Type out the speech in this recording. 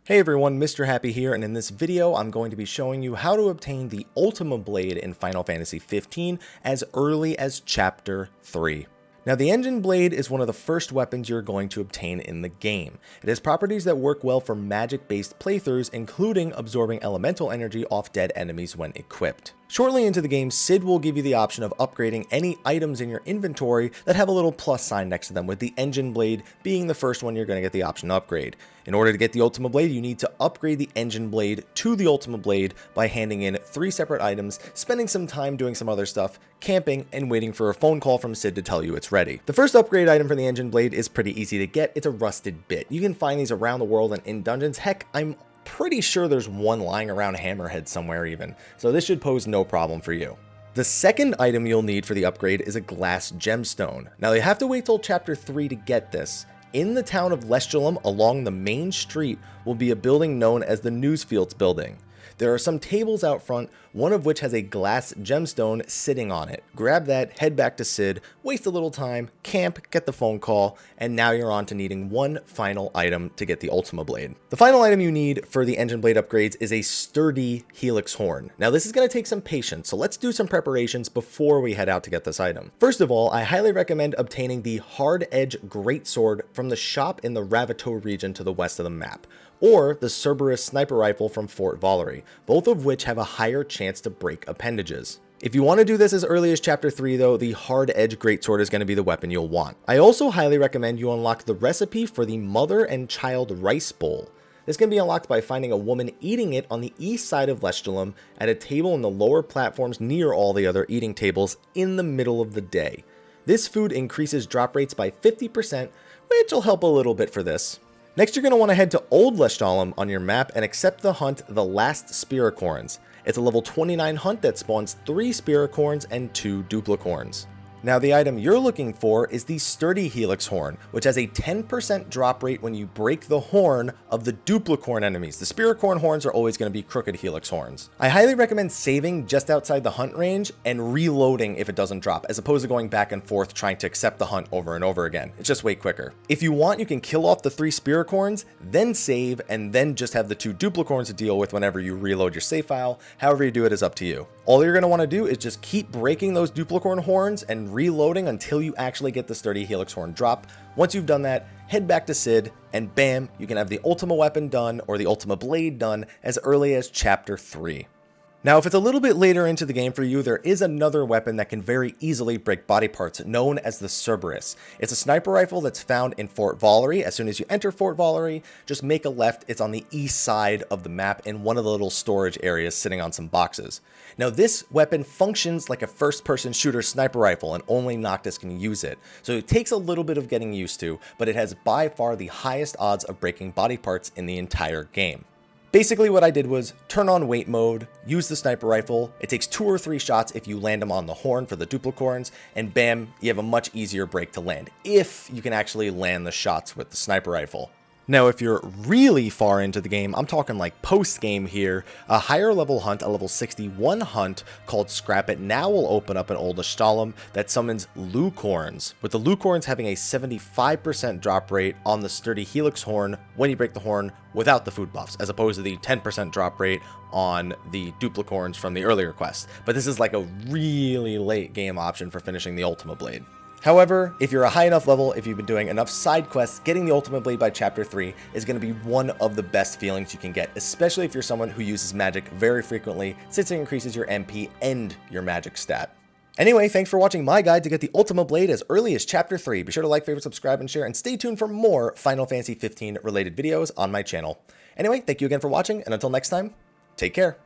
Hey everyone, Mr. Happy here, and in this video I'm going to be showing you how to obtain the Ultima Blade in Final Fantasy 15 as early as Chapter 3. Now, the Engine Blade is one of the first weapons you're going to obtain in the game. It has properties that work well for magic-based playthroughs, including absorbing elemental energy off dead enemies when equipped. Shortly into the game, Cid will give you the option of upgrading any items in your inventory that have a little plus sign next to them, with the Engine Blade being the first one you're going to get the option to upgrade. In order to get the Ultima Blade, you need to upgrade the Engine Blade to the Ultima Blade by handing in 3 separate items, spending some time doing some other stuff, camping, and waiting for a phone call from Cid to tell you it's ready. The first upgrade item for the Engine Blade is pretty easy to get. It's a rusted bit. You can find these around the world and in dungeons. Heck, I'm pretty sure there's one lying around Hammerhead somewhere even, so this should pose no problem for you. The second item you'll need for the upgrade is a glass gemstone. Now, you have to wait till Chapter 3 to get this. In the town of Lestulum, along the main street, will be a building known as the Newsfields Building. There are some tables out front, one of which has a glass gemstone sitting on it. Grab that, head back to Cid, waste a little time, camp, get the phone call, and now you're on to needing one final item to get the Ultima Blade. The final item you need for the Engine Blade upgrades is a sturdy Helix Horn. Now, this is going to take some patience, so let's do some preparations before we head out to get this item. First of all, I highly recommend obtaining the Hard Edge Greatsword from the shop in the Ravito region to the west of the map, or the Cerberus sniper rifle from Fort Valerie, both of which have a higher chance to break appendages. If you want to do this as early as Chapter 3 though, the Hard Edge Greatsword is going to be the weapon you'll want. I also highly recommend you unlock the recipe for the Mother and Child Rice Bowl. This can be unlocked by finding a woman eating it on the east side of Lestulum at a table in the lower platforms near all the other eating tables in the middle of the day. This food increases drop rates by 50%, which will help a little bit for this. Next, you're going to want to head to Old Lestulum on your map and accept the hunt, the Last Spiracorns. It's a level 29 hunt that spawns 3 Spiracorns and 2 Duplicorns. Now, the item you're looking for is the Sturdy Helix Horn, which has a 10% drop rate when you break the horn of the Duplicorn enemies. The Spiracorn horns are always going to be crooked Helix horns. I highly recommend saving just outside the hunt range and reloading if it doesn't drop, as opposed to going back and forth trying to accept the hunt over and over again. It's just way quicker. If you want, you can kill off the 3 Spiracorns, then save, and then just have the 2 Duplicorns to deal with whenever you reload your save file. However you do it is up to you. All you're going to want to do is just keep breaking those Duplicorn horns and reloading until you actually get the Sturdy Helix Horn drop. Once you've done that, head back to Cid, and bam, you can have the Ultima weapon done, or the Ultima Blade done, as early as Chapter 3. Now, if it's a little bit later into the game for you, there is another weapon that can very easily break body parts, known as the Cerberus. It's a sniper rifle that's found in Fort Valerie. As soon as you enter Fort Valerie, just make a left. It's on the east side of the map in one of the little storage areas sitting on some boxes. Now, this weapon functions like a first-person shooter sniper rifle, and only Noctis can use it. So it takes a little bit of getting used to, but it has by far the highest odds of breaking body parts in the entire game. Basically, what I did was turn on wait mode, use the sniper rifle. It takes 2 or 3 shots if you land them on the horn for the Duplicorns, and bam, you have a much easier break to land, if you can actually land the shots with the sniper rifle. Now, if you're really far into the game, I'm talking like post-game here, a higher level hunt, a level 61 hunt called Scrap It Now will open up in Old Lestulum that summons Lucorns, with the Lucorns having a 75% drop rate on the Sturdy Helix Horn when you break the horn without the food buffs, as opposed to the 10% drop rate on the Duplicorns from the earlier quest. But this is like a really late game option for finishing the Ultima Blade. However, if you're a high enough level, if you've been doing enough side quests, getting the Ultima Blade by Chapter 3 is going to be one of the best feelings you can get, especially if you're someone who uses magic very frequently, since it increases your MP and your magic stat. Anyway, thanks for watching my guide to get the Ultima Blade as early as Chapter 3. Be sure to like, favorite, subscribe, and share, and stay tuned for more Final Fantasy 15 related videos on my channel. Anyway, thank you again for watching, and until next time, take care.